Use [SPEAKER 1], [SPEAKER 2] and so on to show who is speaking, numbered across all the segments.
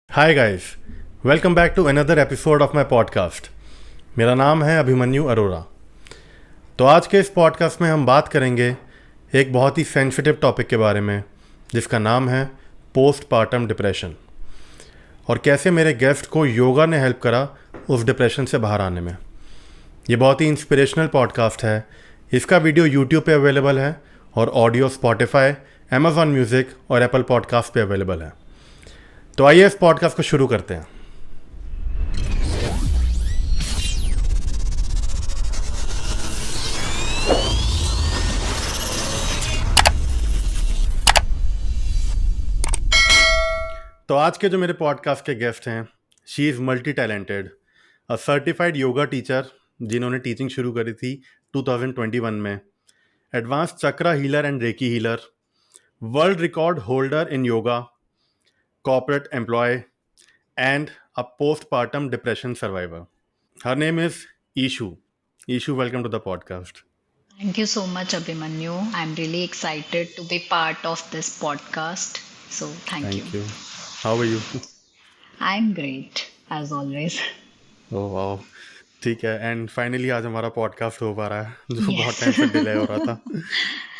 [SPEAKER 1] Hi guys, welcome back to another episode of my podcast. मेरा नाम है अभिमन्यु अरोरा। तो आज के इस पॉडकास्ट में हम बात करेंगे एक बहुत ही सेंसिटिव टॉपिक के बारे में, जिसका नाम है पोस्ट पार्टम डिप्रेशन, और कैसे मेरे गेस्ट को योगा ने हेल्प करा उस डिप्रेशन से बाहर आने में। ये बहुत ही इंस्पिरेशनल पॉडकास्ट है। इसका वीडियो यूट्यूब पे अवेलेबल है और ऑडियो स्पॉटिफाई, अमेजॉन म्यूज़िक और एप्पल पॉडकास्ट पे अवेलेबल है। तो आइए इस पॉडकास्ट को शुरू करते हैं। तो आज के जो मेरे पॉडकास्ट के गेस्ट हैं, she is multi talented, a certified yoga teacher जिन्होंने टीचिंग शुरू करी थी 2021 में, advance chakra healer and recce healer, world record holder in yoga, corporate employee, and a postpartum depression survivor. Her name is Ishu. Ishu, welcome to the podcast.
[SPEAKER 2] Thank you so much, Abhimanyu. I'm really excited to be part of this podcast. So, thank you.
[SPEAKER 1] Thank you. How are you?
[SPEAKER 2] I'm great, as always.
[SPEAKER 1] Oh wow. ठीक है, and finally आज हमारा podcast हो पा रहा है, जो बहुत
[SPEAKER 2] Yes.
[SPEAKER 1] टाइम से डिले हो रहा था।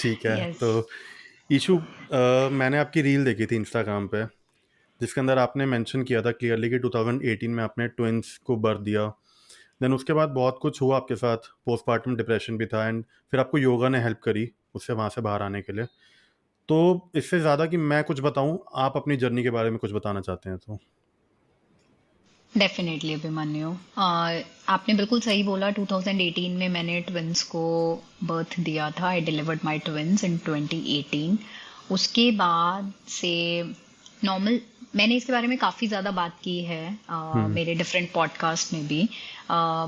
[SPEAKER 1] ठीक है,
[SPEAKER 2] Yes.
[SPEAKER 1] तो ईशू, मैंने आपकी रील देखी थी इंस्टाग्राम पे, जिसके अंदर आपने मेंशन किया था क्लियरली कि 2018 में आपने ट्विंस को बर्थ दिया। देन उसके बाद बहुत कुछ हुआ आपके साथ, पोस्टपार्टम डिप्रेशन भी था, एंड फिर आपको योगा ने हेल्प करी उससे वहाँ से बाहर आने के लिए। तो इससे ज़्यादा कि मैं कुछ बताऊँ, आप अपनी जर्नी के बारे में कुछ बताना चाहते हैं तो?
[SPEAKER 2] डेफिनेटली अभिमन्यु, आपने बिल्कुल सही बोला। 2018 में मैंने ट्विंस को बर्थ दिया था। आई डिलीवर्ड माय ट्विंस इन 2018। उसके बाद से नॉर्मल मैंने इसके बारे में काफ़ी ज़्यादा बात की है मेरे डिफरेंट पॉडकास्ट में भी।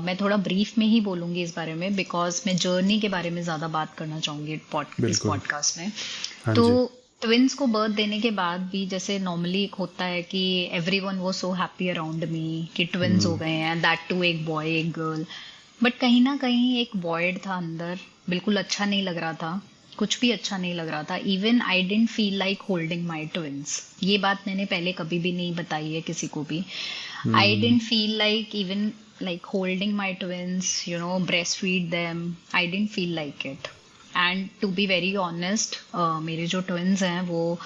[SPEAKER 2] मैं थोड़ा ब्रीफ में ही बोलूँगी इस बारे में, बिकॉज मैं जर्नी के बारे में ज़्यादा बात करना चाहूँगी इस
[SPEAKER 1] बिल्कुल।
[SPEAKER 2] पॉडकास्ट में।
[SPEAKER 1] हाँ
[SPEAKER 2] तो
[SPEAKER 1] जी।
[SPEAKER 2] ट्विंस को बर्थ देने के बाद भी जैसे नॉर्मली एक होता है कि एवरीवन वो सो हैप्पी अराउंड मी कि ट्विंस हो गए हैं, दैट टू एक बॉय एक गर्ल। बट कहीं ना कहीं एक वॉइड था अंदर, बिल्कुल अच्छा नहीं लग रहा था, कुछ भी अच्छा नहीं लग रहा था। Even I don't feel like holding my twins. ये बात मैंने पहले कभी भी नहीं बताई है किसी को भी। I don't feel like even like holding my twins, you know, breast feed them. I don't feel like it. And to be very honest, मेरे जो ट्विंस हैं वो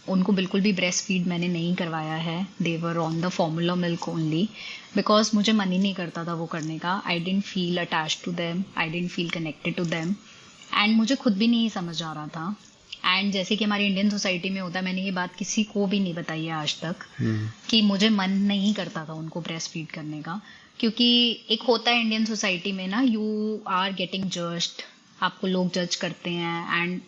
[SPEAKER 2] उनको बिल्कुल भी ब्रेस्ट फीड मैंने नहीं करवाया है। They were on the formula milk only, because मुझे मन ही नहीं करता था वो करने का। I don't feel attached to them, I don't feel connected to them, and मुझे खुद भी नहीं समझ आ रहा था। एंड जैसे कि हमारी इंडियन सोसाइटी में होता है, मैंने ये बात किसी को भी नहीं बताई है आज तक कि मुझे मन नहीं करता था उनको ब्रेस्ट फीड करने का। क्योंकि एक होता है इंडियन सोसाइटी में ना, यू आर गेटिंग जज्ड, आपको लोग जज करते हैं, and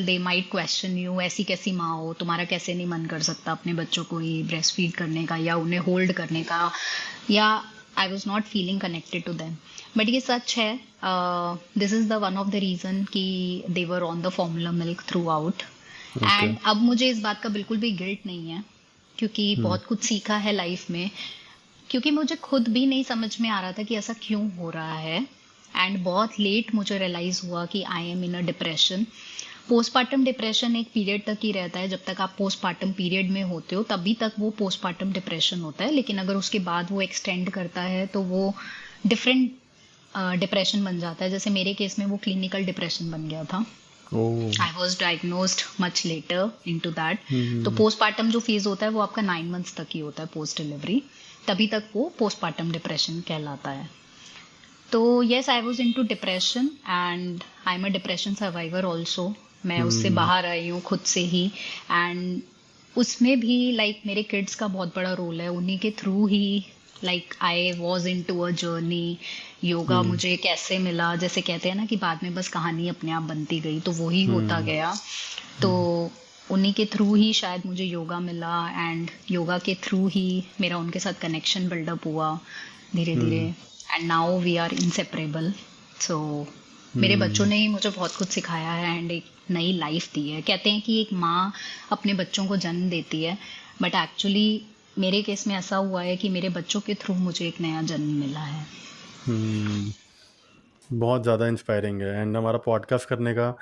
[SPEAKER 2] they might question you, ऐसी कैसी माँ हो, तुम्हारा कैसे नहीं मन कर सकता अपने बच्चों को ही ब्रेस्ट फीड करने का या उन्हें होल्ड करने का, या I was not feeling connected to them. But ये सच है, this is the one of the reason कि they were on the formula milk throughout. And अब मुझे इस बात का बिल्कुल भी गिल्ट नहीं है, क्योंकि बहुत कुछ सीखा है लाइफ में। क्योंकि मुझे खुद भी नहीं समझ में आ रहा था कि ऐसा क्यों हो रहा है, एंड बहुत लेट मुझे रियलाइज हुआ कि I am in a depression. Postpartum depression एक पीरियड तक ही रहता है, जब तक आप पोस्टपार्टम पीरियड में होते हो तभी तक वो पोस्टपार्टम डिप्रेशन होता है। लेकिन अगर उसके बाद वो एक्सटेंड करता है तो वो डिफरेंट डिप्रेशन बन जाता है। जैसे मेरे केस में वो क्लिनिकल डिप्रेशन बन गया था। I was diagnosed much later into that. तो पोस्टपार्टम जो फेज होता है वो आपका 9 months तक ही होता है पोस्ट डिलीवरी, तभी तक वो पोस्टपार्टम डिप्रेशन कहलाता है। तो yes, I was into depression and I am a depression survivor also. मैं उससे बाहर आई हूँ खुद से ही। एंड उसमें भी लाइक मेरे किड्स का बहुत बड़ा रोल है। उन्हीं के थ्रू ही like I was into a journey. Yoga मुझे कैसे मिला, जैसे कहते हैं ना कि बाद में बस कहानी अपने आप बनती गई, तो वही होता गया। तो उन्हीं के थ्रू ही शायद मुझे योगा मिला, एंड योगा के थ्रू ही मेरा उनके साथ कनेक्शन बिल्डअप हुआ धीरे धीरे। And now we are inseparable. So मेरे बच्चों ने ही मुझे बहुत कुछ सिखाया है एंड एक नई लाइफ दी है। कहते हैं कि एक माँ अपने बच्चों को जन्म देती है, बट एक्चुअली मेरे केस में ऐसा हुआ है कि मेरे बच्चों के थ्रू मुझे एक नया जन्म मिला है।
[SPEAKER 1] बहुत ज़्यादा इंस्पायरिंग है, एंड हमारा पॉडकास्ट करने का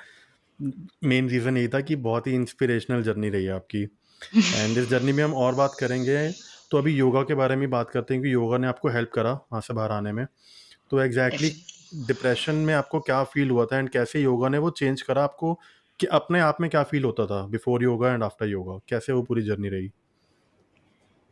[SPEAKER 1] मेन रीज़न यही था कि बहुत ही इंस्पिरेशनल जर्नी रही है आपकी, एंड इस जर्नी में हम और बात करेंगे। तो अभी योगा के बारे में बात करते हैं कि योगा ने आपको हेल्प करा वहाँ से बाहर आने में। तो एग्जैक्टली डिप्रेशन में आपको क्या फील हुआ था एंड कैसे योगा ने वो चेंज करा आपको, कि अपने आप में क्या फील होता था before yoga and after yoga, कैसे वो पूरी जर्नी रही?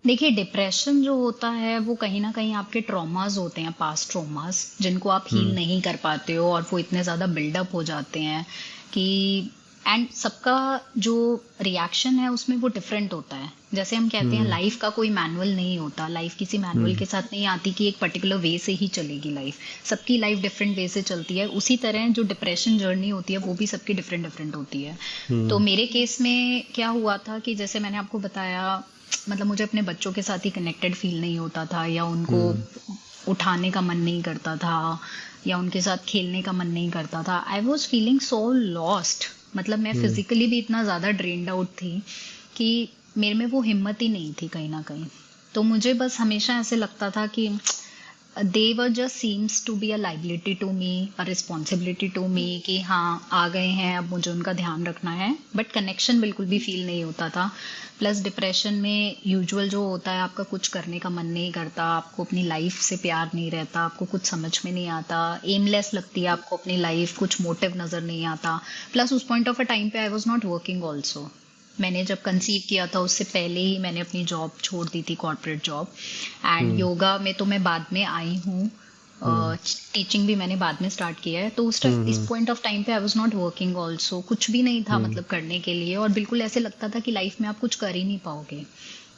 [SPEAKER 2] देखिए, डिप्रेशन जो होता है वो कहीं ना कहीं आपके ट्रॉमास होते हैं, पास्ट ट्रॉमास, जिनको आप हील
[SPEAKER 1] हम्म।
[SPEAKER 2] नहीं कर पाते हो, और वो इतने ज़्यादा बिल्डअप हो जाते हैं कि एंड सबका जो रिएक्शन है उसमें वो डिफरेंट होता है। जैसे हम कहते हैं
[SPEAKER 1] हम्म।
[SPEAKER 2] लाइफ का कोई मैनुअल नहीं होता, लाइफ किसी मैनुअल
[SPEAKER 1] हम्म।
[SPEAKER 2] के साथ नहीं आती कि एक पर्टिकुलर वे से ही चलेगी लाइफ। सबकी लाइफ डिफरेंट वे से चलती है, उसी तरह जो डिप्रेशन जर्नी होती है वो भी सबकी डिफरेंट डिफरेंट होती है। तो
[SPEAKER 1] हम्म।
[SPEAKER 2] मेरे केस में क्या हुआ था कि जैसे मैंने आपको बताया, मतलब मुझे अपने बच्चों के साथ ही कनेक्टेड फील नहीं होता था, या उनको
[SPEAKER 1] हम्म।
[SPEAKER 2] उठाने का मन नहीं करता था, या उनके साथ खेलने का मन नहीं करता था। I was feeling so lost. मतलब मैं
[SPEAKER 1] हम्म।
[SPEAKER 2] फिजिकली भी इतना ज़्यादा ड्रेन्ड आउट थी कि मेरे में वो हिम्मत ही नहीं थी कहीं ना कहीं। तो मुझे बस हमेशा ऐसे लगता था कि they were just seems to be a liability to me, a responsibility to me, कि हाँ आ गए हैं अब मुझे उनका ध्यान रखना है। बट कनेक्शन बिल्कुल भी फील नहीं होता था। प्लस डिप्रेशन में यूजुअल जो होता है, आपका कुछ करने का मन नहीं करता, आपको अपनी लाइफ से प्यार नहीं रहता, आपको कुछ समझ में नहीं आता, एमलेस लगती है आपको अपनी लाइफ, कुछ मोटिव नज़र नहीं आता। प्लस उस पॉइंट ऑफ अ टाइम पे आई वॉज नॉट वर्किंग ऑल्सो। मैंने जब कंसीव किया था उससे पहले ही मैंने अपनी जॉब छोड़ दी थी, कॉर्पोरेट जॉब। एंड
[SPEAKER 1] हम्म।
[SPEAKER 2] योगा में तो मैं बाद में आई हूँ,
[SPEAKER 1] हम्म।
[SPEAKER 2] टीचिंग भी मैंने बाद में स्टार्ट किया है। तो इस
[SPEAKER 1] हम्म।
[SPEAKER 2] पॉइंट ऑफ टाइम पे I was not working also, कुछ भी नहीं था
[SPEAKER 1] हम्म।
[SPEAKER 2] मतलब करने के लिए, और बिल्कुल ऐसे लगता था कि लाइफ में आप कुछ कर ही नहीं पाओगे।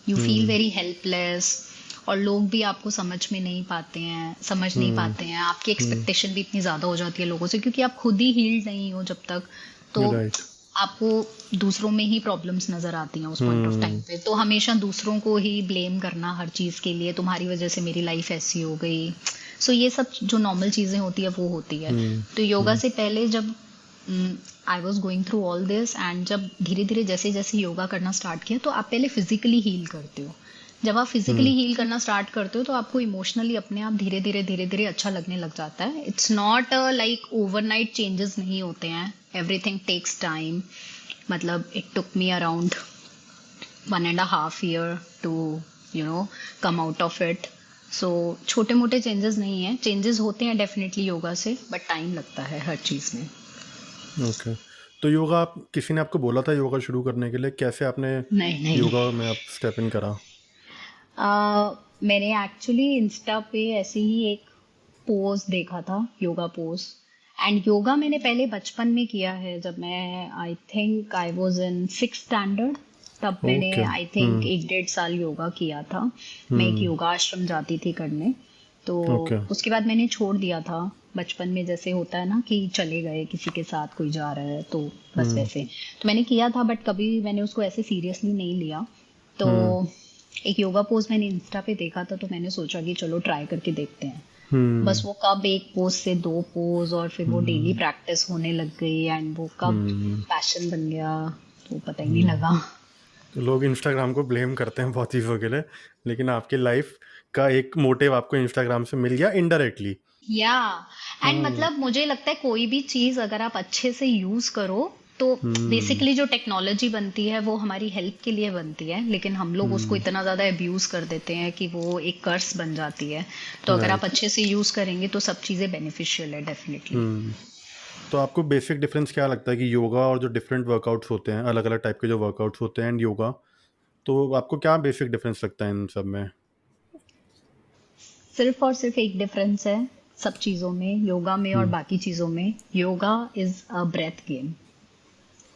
[SPEAKER 2] You feel
[SPEAKER 1] hmm.
[SPEAKER 2] Very helpless, और लोग भी आपको समझ नहीं
[SPEAKER 1] हम्म।
[SPEAKER 2] पाते हैं। आपकी
[SPEAKER 1] हम्म।
[SPEAKER 2] एक्सपेक्टेशन भी इतनी ज़्यादा हो जाती है लोगों से, क्योंकि आप खुद ही हील्ड नहीं हो जब तक। तो
[SPEAKER 1] राइट।
[SPEAKER 2] आपको दूसरों में ही प्रॉब्लम्स नजर आती हैं उस पॉइंट ऑफ टाइम
[SPEAKER 1] हम्म।
[SPEAKER 2] पे। तो हमेशा दूसरों को ही ब्लेम करना हर चीज के लिए, तुम्हारी वजह से मेरी लाइफ ऐसी हो गई। सो ये सब जो नॉर्मल चीजें होती है वो होती है।
[SPEAKER 1] हम्म।
[SPEAKER 2] तो योगा
[SPEAKER 1] हम्म।
[SPEAKER 2] से पहले जब I was going through all this, and जब धीरे धीरे जैसे जैसे योगा करना स्टार्ट किया, तो आप पहले फिजिकली हील करते हो। जब आप फिजिकली
[SPEAKER 1] हम्म।
[SPEAKER 2] हील करना स्टार्ट करते हो तो आपको इमोशनली अपने आप धीरे धीरे अच्छा लगने लग जाता है। It's not like overnight changes नहीं होते हैं, एवरीथिंग टेक्स टाइम। मतलब it took me around 1.5 year to come out of it. So छोटे मोटे चेंजेस नहीं है, चेंजेस होते हैं डेफिनेटली योगा से, बट टाइम लगता है हर चीज में।
[SPEAKER 1] ओके। तो योगा, आप किसी ने आपको बोला था योगा शुरू करने के लिए, कैसे आपने
[SPEAKER 2] नहीं नहीं।
[SPEAKER 1] योगा में आप स्टेप इन करा?
[SPEAKER 2] मैंने एक्चुअली इंस्टा पे ऐसे ही एक पोज देखा था, योगा पोज। एंड योगा मैंने पहले बचपन में किया है, जब मैं I think I was in 6th standard। तब मैंने
[SPEAKER 1] ओके।
[SPEAKER 2] आई थिंक
[SPEAKER 1] हम्म।
[SPEAKER 2] 1-1.5 साल योगा किया था। मैं एक
[SPEAKER 1] हम्म।
[SPEAKER 2] योगा आश्रम जाती थी करने। तो
[SPEAKER 1] ओके।
[SPEAKER 2] उसके बाद मैंने छोड़ दिया था। बचपन में जैसे होता है ना कि चले गए किसी के साथ, कोई जा रहा है तो बस
[SPEAKER 1] हम्म।
[SPEAKER 2] वैसे। तो मैंने किया था, बट कभी मैंने उसको ऐसे सीरियसली नहीं लिया। तो
[SPEAKER 1] हम्म।
[SPEAKER 2] एक योगा पोज मैंने इंस्टा पे देखा था, तो मैंने सोचा कि चलो ट्राई करके देखते हैं। बस
[SPEAKER 1] हम्म।
[SPEAKER 2] वो कब एक पोज से 2 पोज, और फिर वो डेली
[SPEAKER 1] हम्म।
[SPEAKER 2] प्रैक्टिस होने लग गई, एंड वो कब
[SPEAKER 1] हम्म।
[SPEAKER 2] पैशन बन गया तो पता ही नहीं
[SPEAKER 1] हम्म।
[SPEAKER 2] लगा।
[SPEAKER 1] तो लोग इंस्टाग्राम को ब्लेम करते हैं बहुत चीज़ों के लिए, लेकिन आपकी लाइफ का एक मोटिव आपको इंस्टाग्राम से मिल गया इनडायरेक्टली।
[SPEAKER 2] या एंड
[SPEAKER 1] हाँ।
[SPEAKER 2] मतलब मुझे लगता है कोई भी चीज अगर आप अच्छे से यूज करो, तो
[SPEAKER 1] हम्म।
[SPEAKER 2] बेसिकली जो टेक्नोलॉजी बनती है वो हमारी हेल्प के लिए बनती है, लेकिन हम लोग उसको
[SPEAKER 1] हम्म।
[SPEAKER 2] इतना ज्यादा अब्यूज कर देते हैं कि वो एक कर्स बन जाती है। तो अगर आप
[SPEAKER 1] राइट।
[SPEAKER 2] अच्छे से यूज करेंगे तो सब चीजें बेनिफिशियल है डेफिनेटली।
[SPEAKER 1] हम्म। तो आपको बेसिक डिफरेंस क्या लगता है कि योगा और जो डिफरेंट वर्कआउट्स होते हैं, अलग अलग टाइप के जो वर्कआउट्स होते हैं एंड योगा, तो आपको क्या बेसिक डिफरेंस लगता है इन सब में?
[SPEAKER 2] सिर्फ और सिर्फ एक डिफरेंस है सब चीजों में, योगा में और
[SPEAKER 1] हम्म।
[SPEAKER 2] बाकी चीजों में। Yoga is a breath game.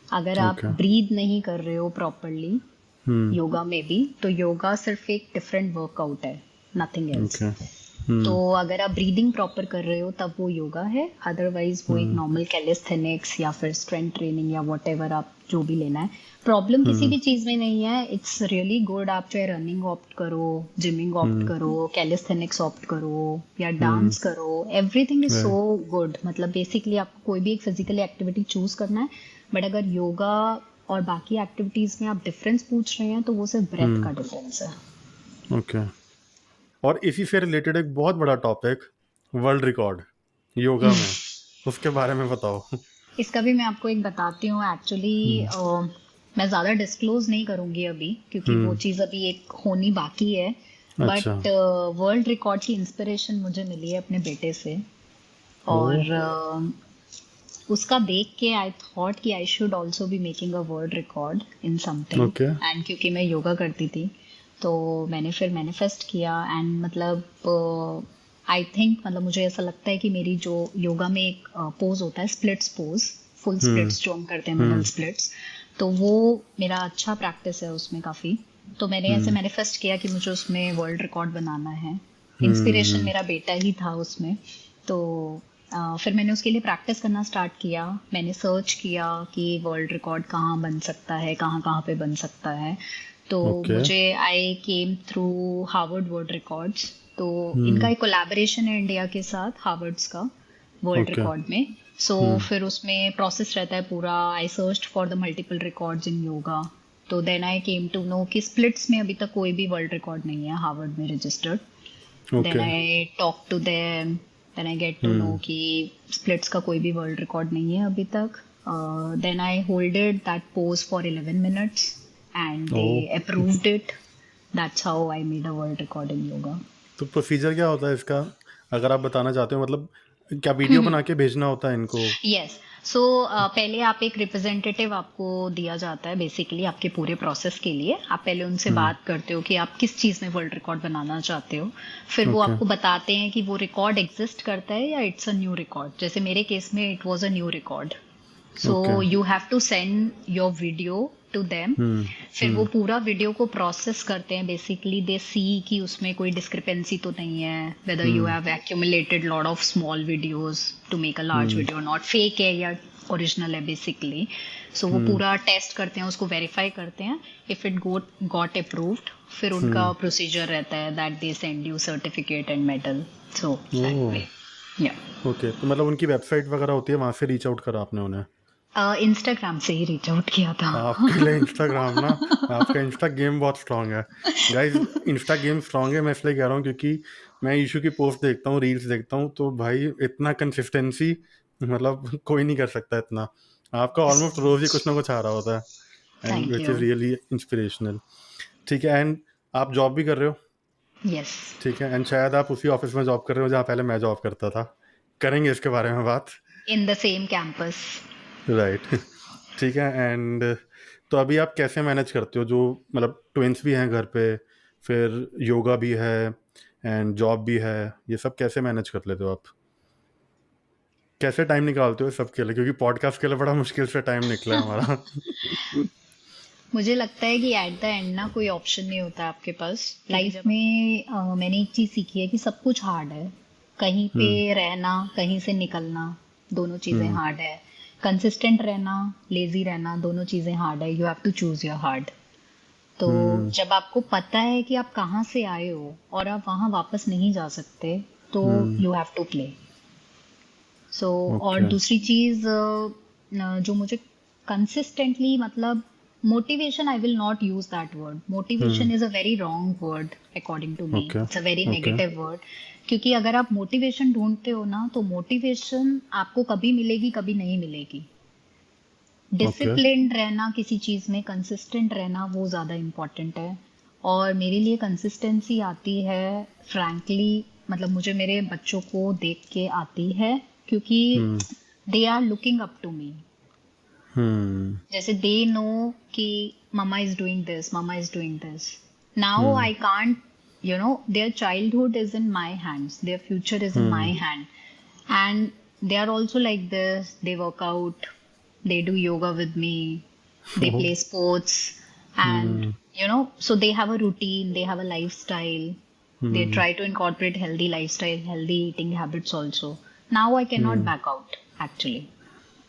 [SPEAKER 2] अगर आप
[SPEAKER 1] ओके।
[SPEAKER 2] ब्रीद नहीं कर रहे हो प्रॉपरली
[SPEAKER 1] हम्म।
[SPEAKER 2] योगा में भी, तो योगा सिर्फ एक डिफरेंट वर्कआउट है, नथिंग एल्स।
[SPEAKER 1] ओके।
[SPEAKER 2] तो
[SPEAKER 1] हम्म।
[SPEAKER 2] अगर आप ब्रीदिंग प्रॉपर कर रहे हो तब वो योगा है, अदरवाइज वो एक
[SPEAKER 1] हम्म।
[SPEAKER 2] नॉर्मल कैलिस्थेनिक्स या फिर स्ट्रेंथ ट्रेनिंग या वट एवर आप जो भी लेना है। प्रॉब्लम किसी
[SPEAKER 1] हम्म।
[SPEAKER 2] भी चीज में नहीं है, इट्स रियली गुड। आप चाहे रनिंग ऑप्ट करो, जिमिंग ऑप्ट
[SPEAKER 1] हम्म।
[SPEAKER 2] करो, कैलिस्थेनिक्स ऑप्ट करो, या
[SPEAKER 1] हम्म।
[SPEAKER 2] डांस करो, everything is so
[SPEAKER 1] right.
[SPEAKER 2] Good. मतलब बेसिकली आपको कोई भी एक फिजिकल एक्टिविटी चूज करना है, बट अगर योगा और बाकी एक्टिविटीज में आप डिफरेंस पूछ रहे हैं तो वो सिर्फ ब्रेथ
[SPEAKER 1] हम्म।
[SPEAKER 2] का डिफरेंस है।
[SPEAKER 1] ओके। और इसी से रिलेटेड एक बहुत बड़ा टॉपिक, वर्ल्ड रिकॉर्ड योगा में, उसके बारे में बताओ।
[SPEAKER 2] इसका भी मैं आपको एक बताती हूँ एक्चुअली।
[SPEAKER 1] हम्म।
[SPEAKER 2] मैं ज़्यादा डिस्क्लोज नहीं करूँगी अभी, क्योंकि वो
[SPEAKER 1] हम्म।
[SPEAKER 2] चीज़ अभी एक होनी बाकी है।
[SPEAKER 1] अच्छा।
[SPEAKER 2] बट वर्ल्ड रिकॉर्ड की इंस्पिरेशन मुझे मिली है अपने बेटे से।
[SPEAKER 1] ओ।
[SPEAKER 2] और उसका देख के आई थॉट कि I should also be making a world record in something.
[SPEAKER 1] Okay.
[SPEAKER 2] And क्योंकि मैं योगा करती थी, तो मैंने फिर मैनिफेस्ट किया। एंड मतलब आई थिंक, मतलब मुझे ऐसा लगता है कि मेरी जो योगा में एक पोज होता है, स्प्लिट्स पोज, फुल
[SPEAKER 1] हम्म।
[SPEAKER 2] स्प्लिट्स जो हम करते हैं, मिडल
[SPEAKER 1] हम्म।
[SPEAKER 2] स्प्लिट्स, तो वो मेरा अच्छा प्रैक्टिस है उसमें काफ़ी। तो मैंने ऐसे
[SPEAKER 1] हम्म।
[SPEAKER 2] मैनिफेस्ट किया कि मुझे उसमें वर्ल्ड रिकॉर्ड बनाना है। इंस्पिरेशन
[SPEAKER 1] हम्म।
[SPEAKER 2] मेरा बेटा ही था उसमें। तो फिर मैंने उसके लिए प्रैक्टिस करना स्टार्ट किया। मैंने सर्च किया कि वर्ल्ड रिकॉर्ड कहाँ बन सकता है, कहाँ कहाँ पे बन सकता है। तो
[SPEAKER 1] ओके।
[SPEAKER 2] मुझे I came through Harvard world records. तो इनका
[SPEAKER 1] हम्म।
[SPEAKER 2] एक कोलैबोरेशन है इंडिया के साथ, हार्वर्ड्स का, वर्ल्ड
[SPEAKER 1] ओके।
[SPEAKER 2] रिकॉर्ड में। सो
[SPEAKER 1] हम्म।
[SPEAKER 2] फिर उसमें प्रोसेस रहता है पूरा। I searched for the multiple records in yoga. तो then I came to know कि स्प्लिट्स में अभी तक कोई भी वर्ल्ड रिकॉर्ड नहीं है हार्वर्ड में registered. Then
[SPEAKER 1] okay.
[SPEAKER 2] I talk to them. Then I get to know
[SPEAKER 1] hmm.
[SPEAKER 2] कि स्प्लिट्स का कोई भी वर्ल्ड रिकॉर्ड नहीं है अभी तक। Then I holded that pose for 11 minutes and
[SPEAKER 1] ओ।
[SPEAKER 2] They approved it. That's how I made a world record in yoga.
[SPEAKER 1] तो प्रोसीजर क्या होता है इसका, अगर आप बताना चाहते हो? मतलब क्या वीडियो बना के भेजना होता है इनको?
[SPEAKER 2] यस। सो पहले आप एक रिप्रेजेंटेटिव आपको दिया जाता है बेसिकली आपके पूरे प्रोसेस के लिए। आप पहले उनसे
[SPEAKER 1] हम्म।
[SPEAKER 2] बात करते हो कि आप किस चीज़ में वर्ल्ड रिकॉर्ड बनाना चाहते हो। फिर वो
[SPEAKER 1] ओके।
[SPEAKER 2] आपको बताते हैं कि वो रिकॉर्ड एग्जिस्ट करता है या इट्स अ न्यू रिकॉर्ड। जैसे मेरे केस में it was a new record. So
[SPEAKER 1] okay.
[SPEAKER 2] You have to send your video to them.
[SPEAKER 1] Hmm.
[SPEAKER 2] फिर वो
[SPEAKER 1] हम्म।
[SPEAKER 2] पूरा वीडियो को प्रोसेस करते हैं। बेसिकली दे सी कि उसमें कोई डिस्क्रिपेंसी तो नहीं है, whether you
[SPEAKER 1] hmm.
[SPEAKER 2] Have accumulated lot of small videos to make a large
[SPEAKER 1] hmm.
[SPEAKER 2] Video, not fake है या ओरिजिनल है बेसिकली। सो वो
[SPEAKER 1] हम्म।
[SPEAKER 2] पूरा टेस्ट करते हैं, उसको वेरीफाई करते हैं। इफ इट गॉट अप्रूव्ड, फिर उनका
[SPEAKER 1] हम्म।
[SPEAKER 2] प्रोसीजर रहता है that they send you certificate and medal. So that
[SPEAKER 1] oh.
[SPEAKER 2] वे। या
[SPEAKER 1] ओके, तो मतलब उनकी वेबसाइट वगैरह होती है, वहाँ से रीच आउट करा आपने उन्हें?
[SPEAKER 2] इंस्टाग्राम से ही रीच आउट किया था।
[SPEAKER 1] आपके लिए इंस्टाग्राम ना, आपका इंस्टा गेम बहुत स्ट्रांग है गाइज। इंस्टा गेम स्ट्रांग है, मैं इसलिए कह रहा हूँ क्योंकि मैं ईशू की पोस्ट देखता हूँ, रील्स देखता हूँ, तो भाई इतना कंसिस्टेंसी मतलब कोई नहीं कर सकता इतना। आपका ऑलमोस्ट रोज ही कुछ ना कुछ आ रहा होता है, and
[SPEAKER 2] thank
[SPEAKER 1] which
[SPEAKER 2] you.
[SPEAKER 1] Is really inspirational. ठीक है, एंड आप जॉब भी कर रहे हो?
[SPEAKER 2] यस।
[SPEAKER 1] ठीक है, एंड शायद आप उसी ऑफिस में जॉब कर रहे हो जहाँ पहले मैं जॉब करता था। करेंगे इसके बारे में बात।
[SPEAKER 2] In the same campus.
[SPEAKER 1] Right. ठीक है, एंड तो अभी आप कैसे मैनेज करते हो, जो मतलब ट्विंस भी हैं घर पे, फिर योगा भी है एंड जॉब भी है, ये सब कैसे मैनेज कर लेते हो आप? कैसे टाइम निकालते हो सबके लिए, क्योंकि पॉडकास्ट के लिए बड़ा मुश्किल से टाइम निकला है हमारा।
[SPEAKER 2] मुझे लगता है कि एट द एंड ना कोई ऑप्शन नहीं होता आपके पास लाइफ में। मैंने एक चीज सीखी है कि सब कुछ हार्ड है। कहीं पे
[SPEAKER 1] हम्म।
[SPEAKER 2] रहना, कहीं से निकलना, दोनों चीजें
[SPEAKER 1] हम्म।
[SPEAKER 2] हार्ड है। कंसिस्टेंट रहना, लेजी रहना, दोनों चीजें हार्ड है। You have to choose your hard. तो
[SPEAKER 1] हम्म।
[SPEAKER 2] जब आपको पता है कि आप कहाँ से आए हो और आप वहां वापस नहीं जा सकते, तो
[SPEAKER 1] hmm.
[SPEAKER 2] You have to play. So और
[SPEAKER 1] ओके।
[SPEAKER 2] दूसरी चीज जो मुझे कंसिस्टेंटली, मतलब motivation, I will not use that word. Motivation
[SPEAKER 1] hmm.
[SPEAKER 2] Is a very wrong word according to me.
[SPEAKER 1] Okay.
[SPEAKER 2] It's a very
[SPEAKER 1] okay.
[SPEAKER 2] Negative word. क्योंकि अगर आप motivation ढूंढते हो ना, तो मोटिवेशन आपको कभी मिलेगी, कभी नहीं मिलेगी।
[SPEAKER 1] ओके।
[SPEAKER 2] डिसिप्लिन्ड रहना किसी चीज में, कंसिस्टेंट रहना, वो ज्यादा इम्पोर्टेंट है। और मेरे लिए कंसिस्टेंसी आती है फ्रैंकली, मतलब मुझे मेरे बच्चों को देख के आती है, क्योंकि
[SPEAKER 1] hmm.
[SPEAKER 2] They are looking up to me.
[SPEAKER 1] Hmm.
[SPEAKER 2] जैसे दे नो कि mama is doing this, mama is doing this. Now
[SPEAKER 1] hmm.
[SPEAKER 2] I can't, you know, their childhood is in my hands, their future is in
[SPEAKER 1] hmm.
[SPEAKER 2] My hand. And they are also like this. They work out, they do yoga with me, they
[SPEAKER 1] oh.
[SPEAKER 2] play sports, and
[SPEAKER 1] hmm.
[SPEAKER 2] so they have a routine, they have a lifestyle. They
[SPEAKER 1] hmm.
[SPEAKER 2] try to incorporate healthy lifestyle, healthy eating habits also. Now I cannot
[SPEAKER 1] hmm.
[SPEAKER 2] back out actually.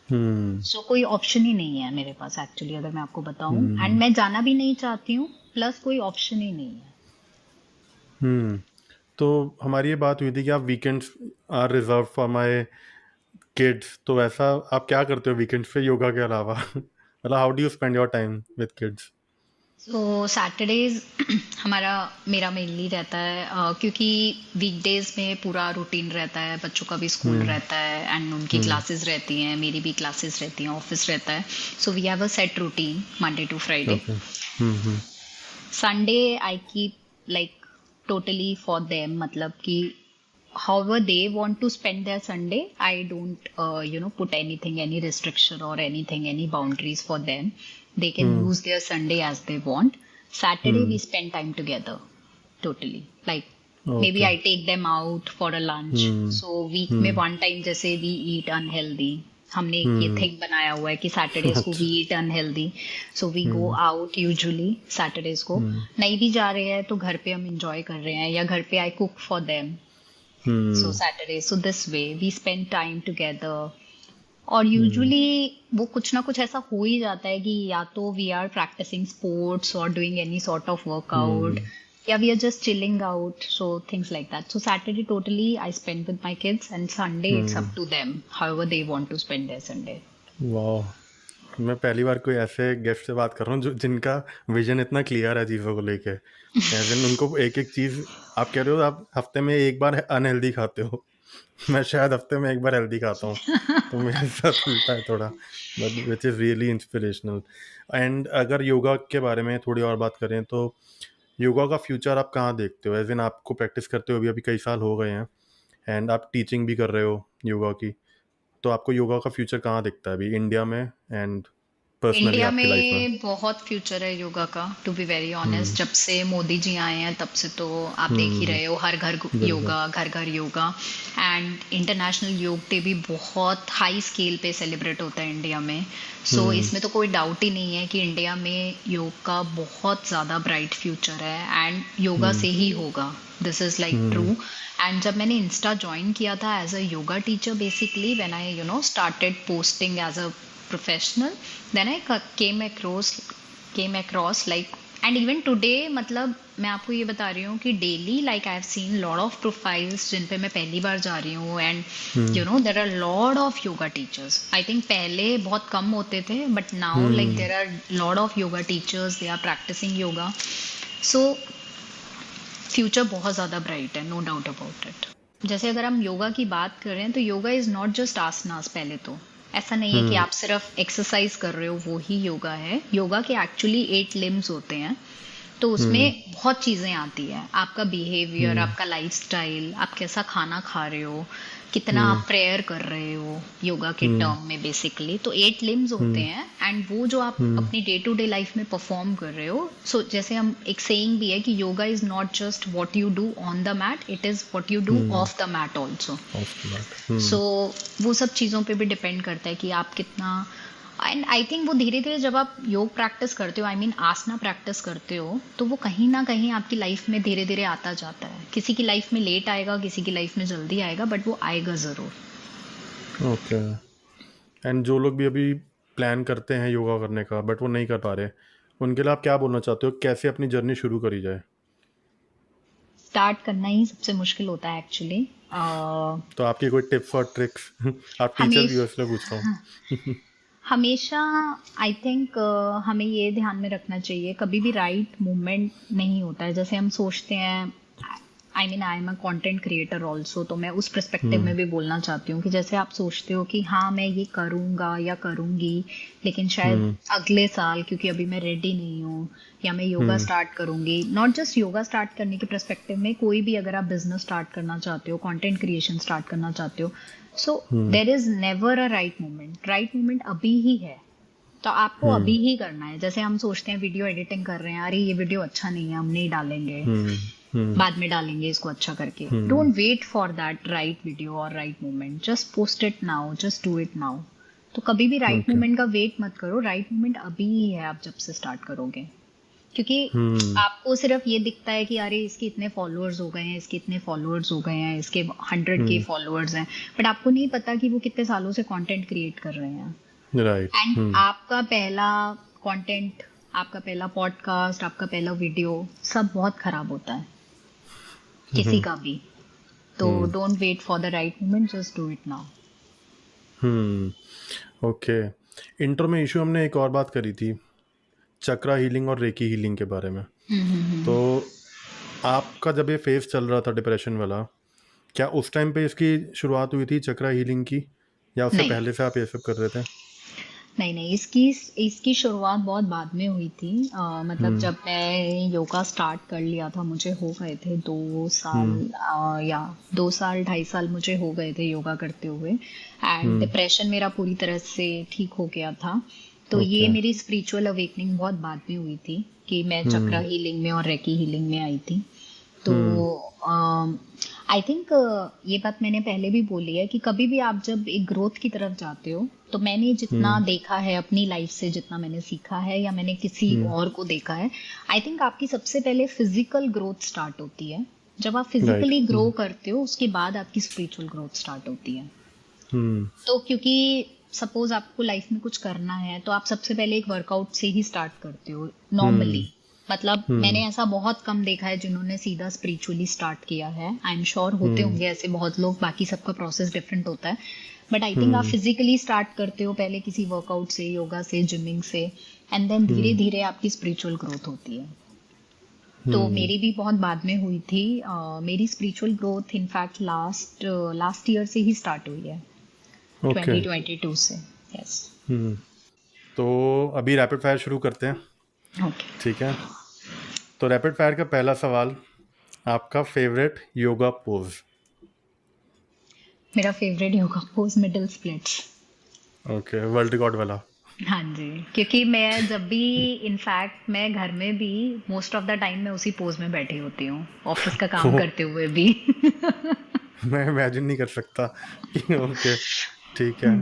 [SPEAKER 1] Hmm.
[SPEAKER 2] So कोई option ही नहीं है मेरे पास actually, अगर मैं आपको बताऊं। And
[SPEAKER 1] हम्म।
[SPEAKER 2] मैं जाना भी नहीं चाहती हूँ, प्लस कोई ऑप्शन ही नहीं है।
[SPEAKER 1] हम्म। तो हमारी ये बात हुई थी कि आप weekends are reserve for my kids, तो ऐसा आप क्या करते हो वीकेंड्स पे योगा के अलावा? मतलब how do you spend your time with kids?
[SPEAKER 2] So Saturdays हमारा मेरा मेनली रहता है क्योंकि वीकडेज में पूरा रूटीन रहता है, बच्चों का भी स्कूल
[SPEAKER 1] हम्म।
[SPEAKER 2] रहता है एंड उनकी
[SPEAKER 1] हम्म।
[SPEAKER 2] क्लासेस रहती हैं, मेरी भी क्लासेस रहती हैं, ऑफिस रहता है। So we have a set routine Monday to Friday.
[SPEAKER 1] Okay. Hmm.
[SPEAKER 2] Sunday I keep like totally for them, मतलब कि however they want to spend their Sunday, I don't put anything, any restriction or anything, any boundaries for them. They can
[SPEAKER 1] hmm.
[SPEAKER 2] use their Sunday as they want. Saturday we
[SPEAKER 1] hmm.
[SPEAKER 2] spend time together, totally, like maybe
[SPEAKER 1] okay.
[SPEAKER 2] I take them out for a lunch.
[SPEAKER 1] Hmm.
[SPEAKER 2] So week में
[SPEAKER 1] हम्म।
[SPEAKER 2] one time जैसे we eat unhealthy, हमने एक ये
[SPEAKER 1] हम्म।
[SPEAKER 2] Thing बनाया हुआ है कि Saturdays को वी
[SPEAKER 1] अच्छा।
[SPEAKER 2] Eat unhealthy. So we go
[SPEAKER 1] hmm.
[SPEAKER 2] Out usually Saturdays को।
[SPEAKER 1] हम्म।
[SPEAKER 2] नहीं भी जा रहे हैं तो घर पे हम इंजॉय कर रहे हैं, या घर पे I cook for them. So
[SPEAKER 1] hmm.
[SPEAKER 2] Saturday, so this way we spend time together. और
[SPEAKER 1] हम्म।
[SPEAKER 2] यूजुअली वो कुछ ना कुछ ऐसा हो ही जाता है कि या तो वी आर प्रैक्टिसिंग स्पोर्ट्स और doing any sort of workout,
[SPEAKER 1] hmm.
[SPEAKER 2] या we are just chilling out, so things like that. So Saturday totally I spend with my kids and Sunday it's
[SPEAKER 1] hmm.
[SPEAKER 2] Up to them however they want to spend their Sunday.
[SPEAKER 1] वाह। मैं पहली बार कोई ऐसे guest से बात कर रहा हूँ जो जिनका विजन इतना क्लियर है चीज़ों को लेके। एज इन उनको एक एक चीज़, आप कह रहे हो आप हफ्ते में एक बार अनहेल्दी खाते हो, मैं शायद हफ्ते में एक बार हेल्दी खाता हूँ, तो मेरे साथ उल्टा है थोड़ा, but which is really inspirational. And अगर योगा के बारे में थोड़ी और बात करें तो योगा का फ्यूचर आप कहाँ देखते हो? एज इन आपको प्रैक्टिस करते हो अभी अभी कई साल हो गए हैं, एंड आप टीचिंग भी कर रहे हो योगा की, तो आपको योगा का फ्यूचर कहाँ दिखता है अभी इंडिया में एंड पर्सनली
[SPEAKER 2] इंडिया
[SPEAKER 1] आपकी लाइफ में?
[SPEAKER 2] में बहुत फ्यूचर है योगा का, टू बी वेरी ऑनेस्ट।
[SPEAKER 1] हम्म।
[SPEAKER 2] जब से मोदी जी आए हैं तब से तो आप देख ही
[SPEAKER 1] हम्म।
[SPEAKER 2] रहे हो, हर घर
[SPEAKER 1] बिल्कुल।
[SPEAKER 2] योगा, घर घर योगा। एंड इंटरनेशनल योग डे भी बहुत हाई स्केल पे सेलिब्रेट होता है इंडिया में। सो
[SPEAKER 1] हम्म।
[SPEAKER 2] इसमें तो कोई डाउट ही नहीं है कि इंडिया में योग का बहुत ज़्यादा ब्राइट फ्यूचर है एंड योगा
[SPEAKER 1] हम्म।
[SPEAKER 2] से ही होगा। This is like true.
[SPEAKER 1] Hmm.
[SPEAKER 2] And जब मैंने इंस्टा ज्वाइन किया था as a yoga teacher, basically when I started posting as a professional, then I came across like, and even today, मतलब मैं आपको ये बता रही हूँ कि daily like I have seen lot of profiles जिन पे मैं पहली बार जा रही हूँ, and
[SPEAKER 1] hmm.
[SPEAKER 2] There are lot of yoga teachers. I think पहले बहुत कम होते थे, but now like
[SPEAKER 1] hmm.
[SPEAKER 2] There are lot of yoga teachers, they are practicing yoga. So future बहुत ज़्यादा ब्राइट है, नो डाउट अबाउट इट। जैसे अगर हम योगा की बात कर रहे हैं तो योगा इज नॉट जस्ट आसनास। पहले तो ऐसा नहीं है कि
[SPEAKER 1] हम्म।
[SPEAKER 2] आप सिर्फ एक्सरसाइज कर रहे हो वो ही योगा है। योगा के एक्चुअली 8 लिम्स होते हैं। तो
[SPEAKER 1] हम्म।
[SPEAKER 2] उसमें बहुत चीजें आती है, आपका बिहेवियर,
[SPEAKER 1] हम्म।
[SPEAKER 2] आपका लाइफस्टाइल, आप कैसा खाना खा रहे हो, कितना
[SPEAKER 1] हम्म।
[SPEAKER 2] आप प्रेयर कर रहे हो योगा के
[SPEAKER 1] हम्म।
[SPEAKER 2] टर्म में। बेसिकली तो 8 लिम्स होते
[SPEAKER 1] हम्म।
[SPEAKER 2] हैं, एंड वो जो आप
[SPEAKER 1] हम्म।
[SPEAKER 2] अपनी डे टू डे लाइफ में परफॉर्म कर रहे हो। सो जैसे हम एक सेइंग भी है कि yoga is not just what you do on the mat, it is what you do
[SPEAKER 1] hmm.
[SPEAKER 2] Off the mat also.
[SPEAKER 1] Off the bat.
[SPEAKER 2] So वो सब चीज़ों पे भी डिपेंड करता है कि आप कितना। एंड आई थिंक वो धीरे धीरे जब आप योग प्रैक्टिस करते हो, आई मीन आसना प्रैक्टिस करते हो, तो वो कहीं ना कहीं आपकी लाइफ में धीरे धीरे आता जाता है। किसी की लाइफ में लेट आएगा, किसी की लाइफ में जल्दी आएगा, बट वो आएगा ज़रूर।
[SPEAKER 1] ओके। एंड जो लोग भी अभी प्लान करते हैं योगा करने का बट वो नहीं कर पा रहे, उनके लिए आप क्या बोलना चाहते हो, कैसे अपनी जर्नी शुरू करी जाए?
[SPEAKER 2] स्टार्ट करना ही सबसे मुश्किल होता है एक्चुअली।
[SPEAKER 1] तो आपकी कोई टिप्स और ट्रिक्स आप टीचर भी हो
[SPEAKER 2] हमेशा
[SPEAKER 1] इसलिए पूछ रहा हूँ।
[SPEAKER 2] हमेशा आई थिंक हमें ये ध्यान में रखना चाहिए, कभी भी राइट मूवमेंट नहीं होता है। जैसे हम सोचते हैं, I mean I am a content creator also, तो मैं उस पर्सपेक्टिव
[SPEAKER 1] हम्म।
[SPEAKER 2] में भी बोलना चाहती हूँ कि जैसे आप सोचते हो कि हाँ मैं ये करूँगा या करूँगी, लेकिन शायद
[SPEAKER 1] हम्म।
[SPEAKER 2] अगले साल क्योंकि अभी मैं रेडी नहीं हूँ, या मैं योगा
[SPEAKER 1] हम्म।
[SPEAKER 2] स्टार्ट करूँगी। नॉट जस्ट योगा स्टार्ट करने के पर्सपेक्टिव में, कोई भी अगर आप बिजनेस स्टार्ट करना चाहते हो, कंटेंट क्रिएशन स्टार्ट करना चाहते हो, so
[SPEAKER 1] hmm.
[SPEAKER 2] There is never a right moment. Right moment अभी ही है, तो आपको
[SPEAKER 1] हम्म।
[SPEAKER 2] अभी ही करना है। जैसे हम सोचते हैं वीडियो एडिटिंग कर रहे हैं, अरे ये वीडियो अच्छा नहीं है, हम नहीं डालेंगे,
[SPEAKER 1] हम्म। हम्म।
[SPEAKER 2] बाद में डालेंगे इसको अच्छा करके।
[SPEAKER 1] Hmm.
[SPEAKER 2] Don't wait for that right video और right moment, just post it now, just do it now. तो कभी भी राइट
[SPEAKER 1] ओके।
[SPEAKER 2] मोमेंट का वेट मत करो, राइट मोमेंट अभी ही है, आप जब से स्टार्ट करोगे। क्योंकि
[SPEAKER 1] हम्म।
[SPEAKER 2] आपको सिर्फ ये दिखता है कि अरे इसके इतने फॉलोअर्स हो गए हैं, इसके इतने फॉलोअर्स हो गए हैं, इसके 100K
[SPEAKER 1] हम्म।
[SPEAKER 2] फॉलोअर्स हैं, बट आपको नहीं पता कि वो कितने सालों से कंटेंट क्रिएट कर रहे हैं।
[SPEAKER 1] राइट।
[SPEAKER 2] एंड
[SPEAKER 1] हम्म।
[SPEAKER 2] आपका पहला कंटेंट, आपका पहला पॉडकास्ट, आपका पहला वीडियो, सब बहुत खराब होता है, किसी
[SPEAKER 1] हम्म।
[SPEAKER 2] का भी। तो don't wait for the right moment, just do it now.
[SPEAKER 1] Hmm. Okay. Intro में इशू हमने एक और बात करी थी चक्रा हीलिंग और रेकी हीलिंग के बारे में। तो
[SPEAKER 2] हम्म।
[SPEAKER 1] आपका जब ये फेज चल रहा था डिप्रेशन वाला, क्या उस टाइम पे इसकी शुरुआत हुई थी चक्रा हीलिंग की, या उससे
[SPEAKER 2] नहीं
[SPEAKER 1] पहले से आप ये सब कर रहे थे?
[SPEAKER 2] नहीं नहीं, इसकी इसकी शुरुआत बहुत बाद में हुई थी। मतलब
[SPEAKER 1] हम्म।
[SPEAKER 2] जब मैं योगा स्टार्ट कर लिया था, मुझे हो गए थे 2 साल,
[SPEAKER 1] हम्म।
[SPEAKER 2] या 2 साल 2.5 साल मुझे हो गए थे योगा करते हुए। And
[SPEAKER 1] hmm.
[SPEAKER 2] डिप्रेशन मेरा पूरी तरह से ठीक हो गया था। तो ये
[SPEAKER 1] ओके।
[SPEAKER 2] मेरी स्पिरिचुअल अवेकनिंग बहुत बाद में हुई थी कि मैं चक्रा
[SPEAKER 1] हम्म।
[SPEAKER 2] हीलिंग में और रेकी हीलिंग में आई थी। तो
[SPEAKER 1] हम्म।
[SPEAKER 2] आई थिंक ये बात मैंने पहले भी बोली है कि कभी भी आप जब एक ग्रोथ की तरफ जाते हो, तो मैंने जितना
[SPEAKER 1] हम्म।
[SPEAKER 2] देखा है अपनी लाइफ से, जितना मैंने सीखा है या मैंने किसी
[SPEAKER 1] हम्म।
[SPEAKER 2] और को देखा है, आई थिंक आपकी सबसे पहले फिजिकल ग्रोथ स्टार्ट होती है। जब आप
[SPEAKER 1] राइट।
[SPEAKER 2] फिजिकली ग्रो
[SPEAKER 1] हम्म।
[SPEAKER 2] करते हो, उसके बाद आपकी स्पिरिचुअल ग्रोथ स्टार्ट होती है।
[SPEAKER 1] हम्म।
[SPEAKER 2] तो क्योंकि सपोज आपको लाइफ में कुछ करना है, तो आप सबसे पहले एक वर्कआउट से ही स्टार्ट करते हो नॉर्मली।
[SPEAKER 1] हम्म।
[SPEAKER 2] मतलब
[SPEAKER 1] हम्म।
[SPEAKER 2] मैंने ऐसा बहुत कम देखा है जिन्होंने सीधा स्पिरिचुअली स्टार्ट किया है। आई एम श्योर होते
[SPEAKER 1] हम्म।
[SPEAKER 2] होंगे ऐसे बहुत लोग, बाकी सबका प्रोसेस डिफरेंट होता है। बट आई थिंक आप
[SPEAKER 1] हम्म।
[SPEAKER 2] फिजिकली स्टार्ट करते हो पहले किसी वर्कआउट से, योगा से, जिमिंग से, एंड देन धीरे
[SPEAKER 1] हम्म।
[SPEAKER 2] धीरे आपकी स्पिरिचुअल ग्रोथ होती है। तो
[SPEAKER 1] हम्म।
[SPEAKER 2] मेरी भी बहुत बाद में हुई थी। मेरी spiritual growth in fact last last year से ही स्टार्ट हुई है,
[SPEAKER 1] ओके।
[SPEAKER 2] 2022 से। यस।
[SPEAKER 1] हम्म। तो अभी रैपिड फायर शुरू करते हैं,
[SPEAKER 2] ओके।
[SPEAKER 1] ठीक है? तो रैपिड फायर का पहला सवाल, आपका फेवरेट योगा पोज?
[SPEAKER 2] मेरा favourite yoga pose middle splits.
[SPEAKER 1] Okay, world record वाला?
[SPEAKER 2] हाँ जी, क्योंकि मैं जब भी, इनफैक्ट मैं घर में भी मोस्ट ऑफ द टाइम मैं उसी पोज में बैठी होती हूँ, ऑफिस का काम
[SPEAKER 1] वो
[SPEAKER 2] करते हुए भी।
[SPEAKER 1] मैं इमेजिन नहीं कर सकता। ओके, ठीक है।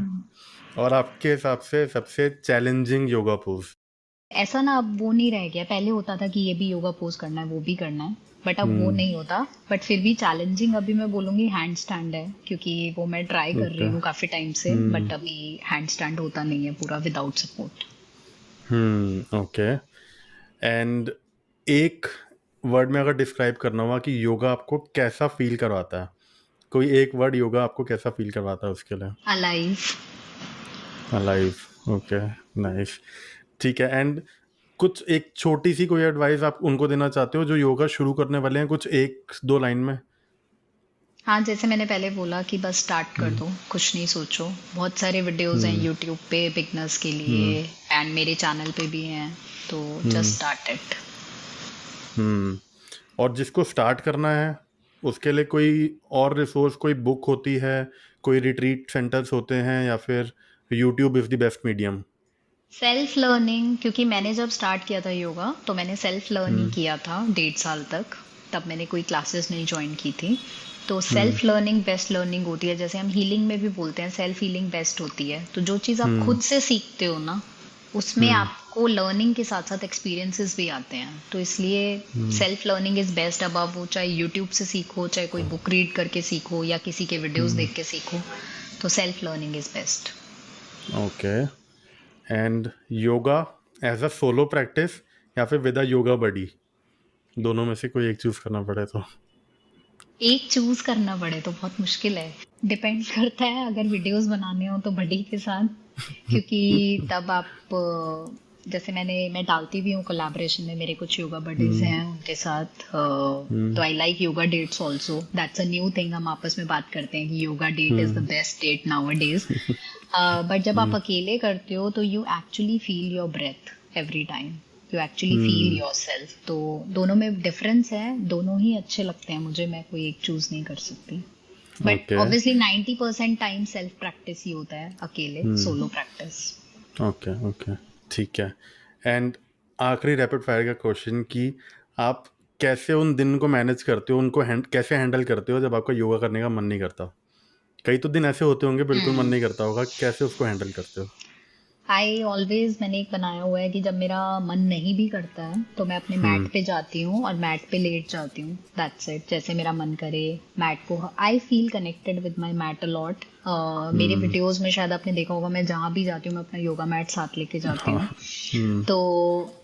[SPEAKER 1] और आपके हिसाब से सबसे चैलेंजिंग योगा पोज?
[SPEAKER 2] ऐसा ना अब वो नहीं रह गया, पहले होता था कि ये भी योगा पोज करना है, वो भी करना है, बट अब वो
[SPEAKER 1] हम्म।
[SPEAKER 2] नहीं होता। बट फिर भी चैलेंजिंग अभी मैं बोलूंगी हैंड स्टैंड है, क्योंकि वो मैं ट्राई कर
[SPEAKER 1] ओके।
[SPEAKER 2] रही हूँ काफी टाइम से,
[SPEAKER 1] हम्म।
[SPEAKER 2] बट अभी हैंड स्टैंड होता नहीं है पूरा विदाउट सपोर्ट।
[SPEAKER 1] ओके। एंड एक वर्ड में अगर डिस्क्राइब करना हुआ कि योगा आपको कैसा फील करवाता है, कोई एक वर्ड योगा आपको कैसा फील करवाता है उसके लिए?
[SPEAKER 2] अलाइव।
[SPEAKER 1] अलाइव। Okay, nice. ठीक है। एंड कुछ एक छोटी सी कोई एडवाइस आप उनको देना चाहते हो जो योगा शुरू करने वाले हैं, कुछ एक दो लाइन में?
[SPEAKER 2] हाँ, जैसे मैंने पहले बोला कि बस स्टार्ट कर
[SPEAKER 1] हम्म।
[SPEAKER 2] दो, कुछ नहीं सोचो। बहुत सारे वीडियोस हैं
[SPEAKER 1] हम्म।
[SPEAKER 2] यूट्यूब पे बिगनर्स के लिए,
[SPEAKER 1] हम्म।
[SPEAKER 2] एंड मेरे चैनल पे भी हैं, तो just
[SPEAKER 1] hmm.
[SPEAKER 2] Start it.
[SPEAKER 1] Hmm. और जिसको स्टार्ट करना है उसके लिए कोई और रिसोर्स, कोई बुक होती है, कोई रिट्रीट सेंटर्स होते हैं, या फिर YouTube is the best medium?
[SPEAKER 2] Self learning, क्योंकि मैंने जब स्टार्ट किया था योगा, तो मैंने सेल्फ लर्न ही
[SPEAKER 1] हम्म।
[SPEAKER 2] किया था 1.5 साल तक। तब मैंने कोई क्लासेस नहीं ज्वाइन की थी। तो
[SPEAKER 1] हम्म।
[SPEAKER 2] सेल्फ लर्निंग बेस्ट लर्निंग होती है, जैसे हम हीलिंग में भी बोलते हैं सेल्फ हीलिंग बेस्ट होती है। तो जो चीज़ आप
[SPEAKER 1] हम्म।
[SPEAKER 2] खुद से सीखते हो ना, उसमें
[SPEAKER 1] हम्म।
[SPEAKER 2] आपको लर्निंग के साथ साथ एक्सपीरियंसेस भी आते हैं। तो इसलिए
[SPEAKER 1] hmm.
[SPEAKER 2] Self learning is best. अब आप वो चाहे यूट्यूब से सीखो, चाहे कोई बुक रीड करके सीखो, या किसी के वीडियोस
[SPEAKER 1] हम्म।
[SPEAKER 2] देख के सीखो, तो self learning is best.
[SPEAKER 1] Okay. And yoga as a solo practice या फिर विद अ योगा बडी, दोनों में से कोई एक चूज करना पड़े तो?
[SPEAKER 2] एक चूज करना पड़े तो बहुत मुश्किल है। डिपेंड करता है, अगर वीडियोस बनाने हो तो बडी के साथ, क्योंकि तब आप जैसे मैं डालती भी हूँ कोलैबोरेशन में, मेरे कुछ योगा बडीज
[SPEAKER 1] हम्म।
[SPEAKER 2] हैं उनके साथ। तो
[SPEAKER 1] hmm.
[SPEAKER 2] I like yoga dates also, that's a new thing. हम आपस में बात करते हैं कि yoga date is the
[SPEAKER 1] hmm.
[SPEAKER 2] Best date nowadays. But जब आप
[SPEAKER 1] हम्म।
[SPEAKER 2] अकेले करते हो, तो you actually feel your breath every time, you actually feel
[SPEAKER 1] hmm.
[SPEAKER 2] Yourself. तो दोनों में डिफरेंस है, दोनों ही अच्छे लगते हैं मुझे, मैं कोई एक चूज नहीं कर सकती। But
[SPEAKER 1] okay.
[SPEAKER 2] Obviously 90% time self practice ही होता है, अकेले
[SPEAKER 1] hmm.
[SPEAKER 2] Solo practice.
[SPEAKER 1] Okay. Okay, ठीक है। एंड आखिरी रैपिड फायर का क्वेश्चन कि आप कैसे उन दिन को मैनेज करते हो, उनको कैसे हैंडल करते हो जब आपका योगा करने का मन नहीं करता? कई तो दिन ऐसे होते होंगे बिल्कुल मन नहीं करता होगा, कैसे उसको हैंडल करते हो?
[SPEAKER 2] आई ऑलवेज, मैंने एक बनाया हुआ है कि जब मेरा मन नहीं भी करता है, तो मैं अपने
[SPEAKER 1] हम्म।
[SPEAKER 2] मैट पे जाती हूँ और मैट पे लेट जाती हूँ, दैट्स इट। जैसे मेरा मन करे मैट को, I feel connected with my mat a lot. मेरे
[SPEAKER 1] हम्म।
[SPEAKER 2] वीडियोस में शायद आपने देखा होगा, मैं जहाँ भी जाती हूँ मैं अपना योगा मैट साथ लेके जाती
[SPEAKER 1] हाँ।
[SPEAKER 2] हूँ।
[SPEAKER 1] हम्म।
[SPEAKER 2] तो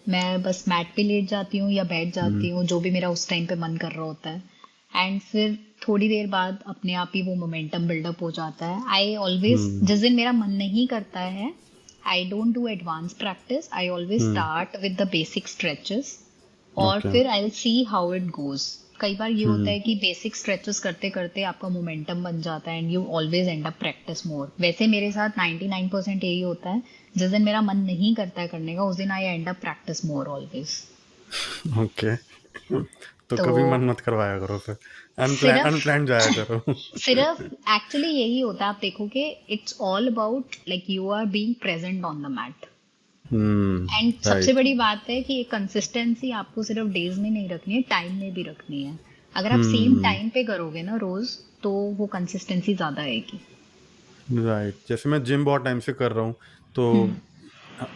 [SPEAKER 2] मैं बस मैट पे लेट जाती हूँ या बैठ जाती
[SPEAKER 1] हम्म।
[SPEAKER 2] हूँ, जो भी मेरा उस टाइम पे मन कर रहा होता है। एंड फिर थोड़ी देर बाद अपने आप ही वो मोमेंटम बिल्डअप हो जाता है। आई ऑलवेज,
[SPEAKER 1] हम्म।
[SPEAKER 2] जिस दिन मेरा मन नहीं करता है, I don't do advance practice, I always start with the basic stretches और
[SPEAKER 1] Okay.
[SPEAKER 2] फिर I will see how it goes. कई बार ये होता है कि बेसिक स्ट्रेचेस करते करते आपका मोमेंटम बन जाता है and you always and up practice मोर। वैसे मेरे साथ 99% यही होता है, जिस दिन मेरा मन नहीं करता है करने का उस दिन I end up practice more always.
[SPEAKER 1] Okay. तो
[SPEAKER 2] तो
[SPEAKER 1] कभी मन मत करवाया करो फिर,
[SPEAKER 2] सिर्फ
[SPEAKER 1] अनप्लान जाया करो।
[SPEAKER 2] सिर्फ एक्चुअली यही होता है, आप देखोगे it's all about like you are being present on the mat. And सबसे
[SPEAKER 1] राइट।
[SPEAKER 2] बड़ी बात है कि कंसिस्टेंसी आपको सिर्फ डेज में नहीं रखनी है, टाइम में भी रखनी है। अगर आप सेम टाइम पे करोगे ना रोज, तो वो कंसिस्टेंसी ज्यादा आएगी।
[SPEAKER 1] राइट, जैसे मैं जिम बहुत टाइम से कर रहा हूँ, तो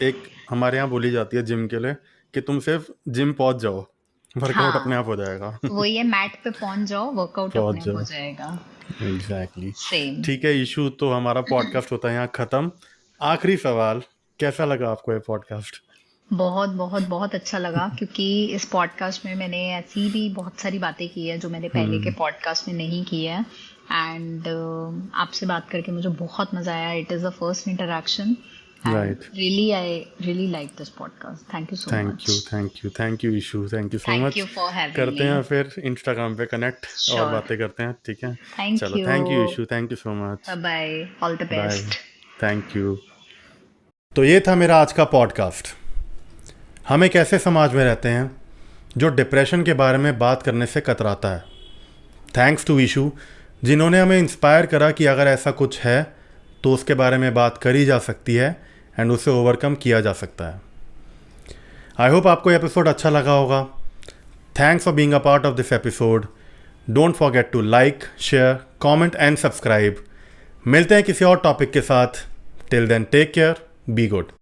[SPEAKER 1] एक हमारे यहाँ बोली जाती है जिम के लिए कि तुम सिर्फ जिम पहुंच जाओ, वर्कआउट अपने
[SPEAKER 2] हाँ,
[SPEAKER 1] आप हो जाएगा।
[SPEAKER 2] वो ये मैट पे पहुंच जाओ, वर्कआउट अपने
[SPEAKER 1] पहुंच
[SPEAKER 2] आप हो
[SPEAKER 1] जाओ,
[SPEAKER 2] जाएगा।
[SPEAKER 1] एग्जैक्टली।
[SPEAKER 2] सेम।
[SPEAKER 1] ठीक है इशू, तो हमारा पॉडकास्ट होता है यहाँ खत्म। आखिरी सवाल, कैसा लगा आपको ये पॉडकास्ट?
[SPEAKER 2] बहुत बहुत बहुत अच्छा लगा, क्योंकि इस पॉडकास्ट में मैंने ऐसी भी बहुत सारी बातें की है जो मैंने पहले के पॉडकास्ट में नहीं की है। एंड आपसे बात करके मुझे बहुत मजा आया। It is the first interaction and
[SPEAKER 1] right.
[SPEAKER 2] Really I really like this podcast. Thank you so much.
[SPEAKER 1] Thank you Ishu, thank you so
[SPEAKER 2] thank
[SPEAKER 1] much.
[SPEAKER 2] You for having
[SPEAKER 1] करते
[SPEAKER 2] मी।
[SPEAKER 1] हैं फिर इंस्टाग्राम पे कनेक्ट और
[SPEAKER 2] श्योर।
[SPEAKER 1] बातें करते हैं, ठीक है?
[SPEAKER 2] थैंक
[SPEAKER 1] चलो,
[SPEAKER 2] you.
[SPEAKER 1] Thank you Ishu, thank you so much.
[SPEAKER 2] Bye bye, all the
[SPEAKER 1] bye,
[SPEAKER 2] best.
[SPEAKER 1] Thank you. तो ये था मेरा आज का पॉडकास्ट। हम एक ऐसे समाज में रहते हैं जो डिप्रेशन के बारे में बात करने से कतराता है। थैंक्स टू इशू, जिन्होंने हमें इंस्पायर करा कि अगर ऐसा कुछ है तो उसके बारे में बात करी जा सकती है एंड उसे ओवरकम किया जा सकता है। आई होप आपको एपिसोड अच्छा लगा होगा। Thanks for being a part of this episode. Don't forget to like, share, comment and subscribe. मिलते हैं किसी और टॉपिक के साथ। Till then take care, be good.